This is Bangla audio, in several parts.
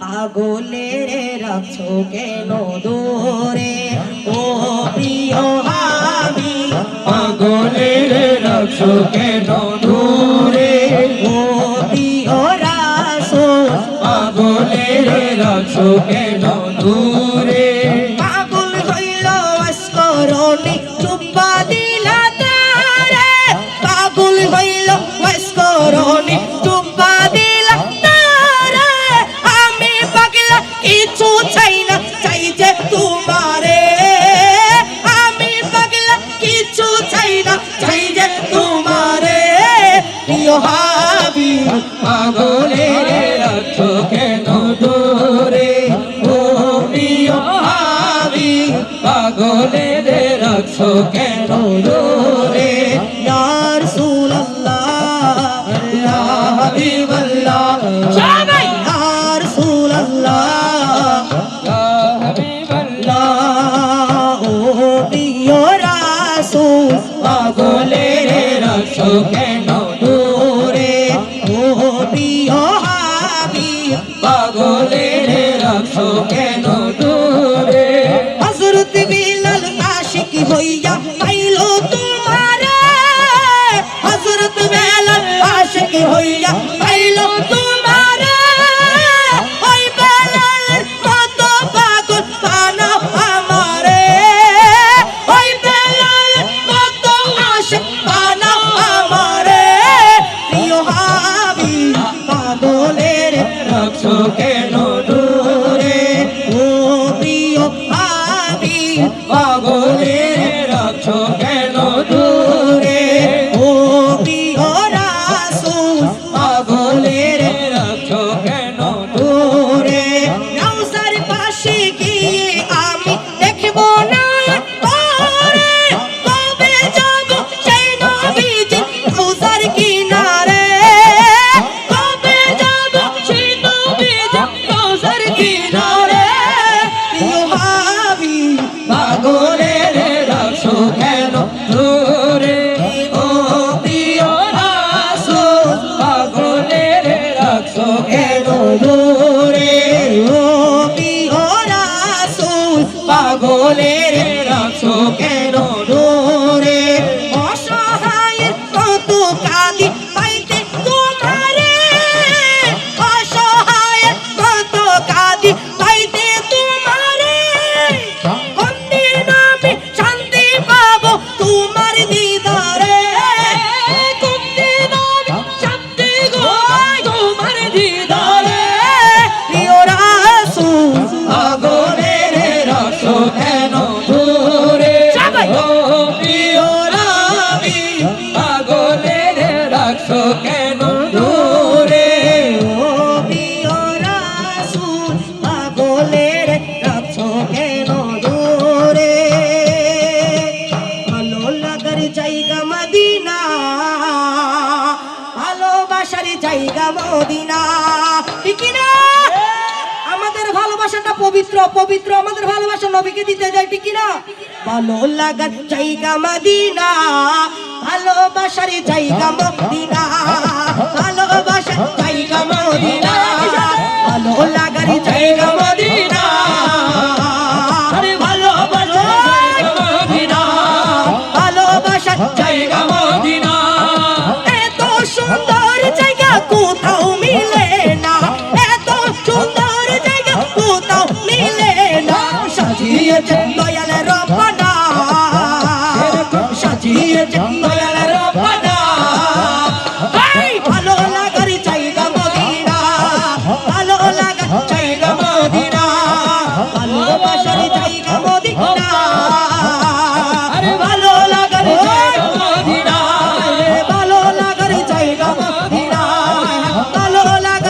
পাগলের রাখছো কেন দূরে ও প্রিয় হাবিব পাগলের রাখছো কেন দূরে ও প্রিয় রাসূল পাগলের রাখছো কেন দূরে পাগল হইল অস্করণে চুপা দিলা তারে পাগল হইল অস্করণে চুপা দিলা তারে আমি পাগলা কিছু চাই না চাই যে তোমারে আমি পাগলা কিছু চাই না চাই যে তোমারে প্রিয় হাবিব পাগলের রাখছো কেন দূরে ও প্রিয় হাবিব পাগলের রাখছো কেন দূরে ইয়া রাসূলুল্লাহ ইয়া হাবিবাল্লাহ সবাই ইয়া রাসূলুল্লাহ ইয়া হাবিবাল্লাহ ও প্রিয় রাসূল পাগলের রাখছো কেন দূরে ও প্রিয় হাবিব পাগলের রাখছো কেন দূরে হযরত বিলাল আশিক হইয়া পাইল তোমারে হযরত বিলাল আশিক হইয়া পাইল তোমারে ওই বিলালের মতো পাগল বানাও আমারে ওই বিলালের মতো আশিক বানাও আমারে প্রিয় হাবিব পাগলের রাখছো কেন দূরে ও প্রিয় হাবিব পাগলের রাখছো কেন দূরে ও প্রিয় রাসূল পাগলের রাখছো কেন দূরে রওজার পাশে গিয়ে আমি দেখব না তোরে কবে যাব সেই নবীজি রওজার কিনারে কবে যাব সেই নবীজি রওজার কিনারে প্রিয় হাবিব পাগলের রাখছো কেন দূরে ও প্রিয় রাসূল পাগলের রাখছো কেন দূরে ও প্রিয় রাসূল পাগলের রাখছো কেন দূরে অসহায়ের কত কাঁদি পাইতে তোমারে অসহায়ের কত কাঁদি পাইতে তোমারে কোন দিন আমি শান্তি পাবো তোমার দিদারে কোন দিন আমি শান্তি গো তোমার দিদারে প্রিয় রাসূল পাগলের রাখছো কেন দূরে সবাই। ও প্রিয় হাবিব পাগলের রাখছো কেন দূরে ও প্রিয় রাসূল পাগলের রাখছো কেন দূরে ভালো লাগার জায়গা মদিনা ভালোবাসার জায়গা মদিনা ঠিক কি না আমাদের ভালোবাসাটা পবিত্র পবিত্র আমাদের ভালোবাসা নবীকে দিতে যায় ঠিক কি না ভালো লাগার জায়গা মদিনা ভালোবাসার জায়গা মদিনা ভালোবাসার জায়গা মদিনা ভালো লাগার জায়গা মদিনা আরে ভালোবাসার মদিনা ভালোবাসার জায়গা মদিনা এত সুন্দর জায়গা কোথাও মিলে না এত সুন্দর জায়গা কোথাও মিলে না সাজিয়েছে দয়াল রব্বানা সাজিয়েছে দয়াল রব্বানা এই ভালো লাগার জায়গা মদিনা ভালো লাগার জায়গা মদিনা ভালোবাসার জায়গা মদিনা আরে ভালো লাগার জায়গা মদিনা ভালো লাগার জায়গা মদিনা ভালো লাগার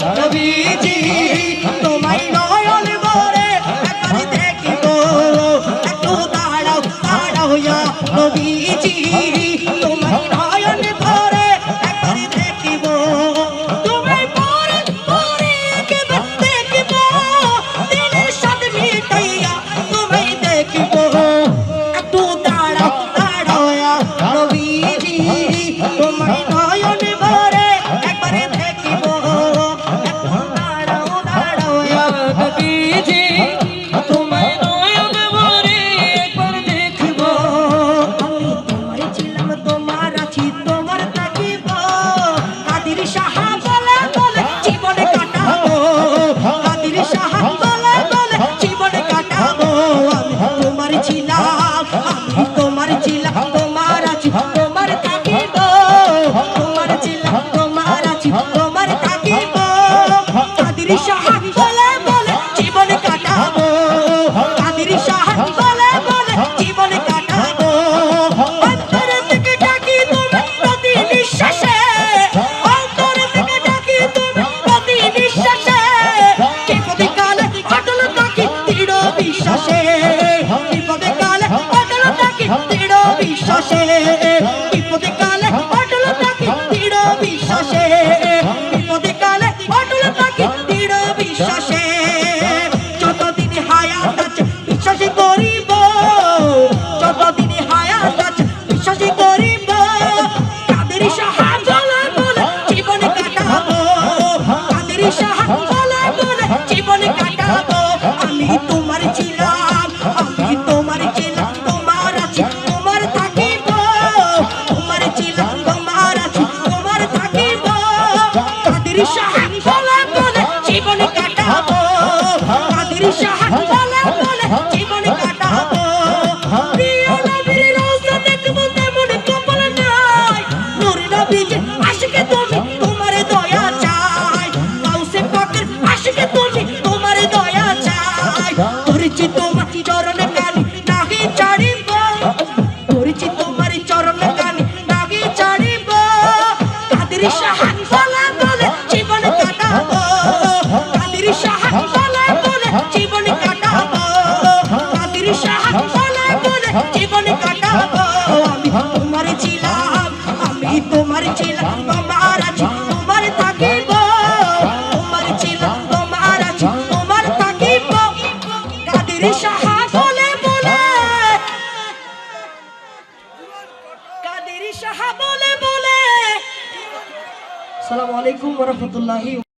নবীজি তোমায় নয়ন ভরে একবার দেখিব একটু দাঁড়াও দাঁড়াও ইয়া নবীজি তোমায় নয়ন ভরে একবার দেখিব তোমায় পরে পরে একবার দেখিব দিনের সাথে মিটাইয়া তোমায় দেখিব একটু দাঁড়াও দাঁড়াও ইয়া নবীজি তোমায় নয়ন ভরে একবার দেখিব একটু দাঁড়াও দাঁড়াও ইয়া নবীজি তোমায় নয়ন ভরে একবার দেখব আমি তোমার ছিলাম তোমার আছি তোমার থাকিব কাদির সাহা বলে বলে জীবন কাটাবো কাদির সাহা বলে বলে জীবন কাটাবো আমি তোমার ছিলাম তোমার আছি তোমার থাকিব তোমার ছিলাম তোমার আছি তোমার থাকিব কাদির সাহা বলে বলে জীবন কাটাবো কাদির সাহা বলে বলে জীবন কাটাবো অন্তর থেকে ডাকি তুমি প্রতি নিঃশ্বাসে অন্তর থেকে ডাকি তুমি প্রতি নিঃশ্বাসে বিপদে কালে অটল থাকি দৃঢ় বিশ্বাসে বিপদে কালে অটল থাকি দৃঢ় বিশ্বাসে বিপদে কালে অটল থাকি দৃঢ় বিশ্বাসে বিপদে কালে অটল থাকি দৃঢ় বিশ্বাসে যতদিন হায়াত আছে বিশ্বাসী করিব যতদিন হায়াত আছে বিশ্বাসী করিব কাদের সাহা বলে বলে জীবন কাটাবো কাদের সাহা বলে বলে জীবন কাটাবো আমি তোমার ছিলাম তোমার আছি তোমার থাকিব তোমার ছিলাম তোমার আছি তোমার থাকিব কাদের সাহা বলে বলে জীবন কাটাবো কাদের সাহা বলে বলে জীবন কাটাবো প্রিয় নবীর রওজা দেখবো তেমন কপাল নাই নূর নবীজি আশিকে তুমি তোমার দয়া চাই গাউসে পাকের আশিকে তুমি তোমার দয়া চাই ধরেছি তোমার চরণ কানি নাহি ছাড়িব ধরেছি তোমার চরণ কানি নাহি ছাড়িব কাদের সাহা বলে বলে জীবন কাটাবো কাদের সাহা বলে বলে জীবন কাটাবো কাদের সাহা বলে বলে জীবন কাটাবো আমি তোমার ছিলাম তোমার আছি তোমার থাকিব তোমার ছিলাম তোমার আছি তোমার থাকিব কাদের সাহা বলে বলে কাদের সাহা বলে বলে আসসালামু আলাইকুম ওয়া রাহমাতুল্লাহি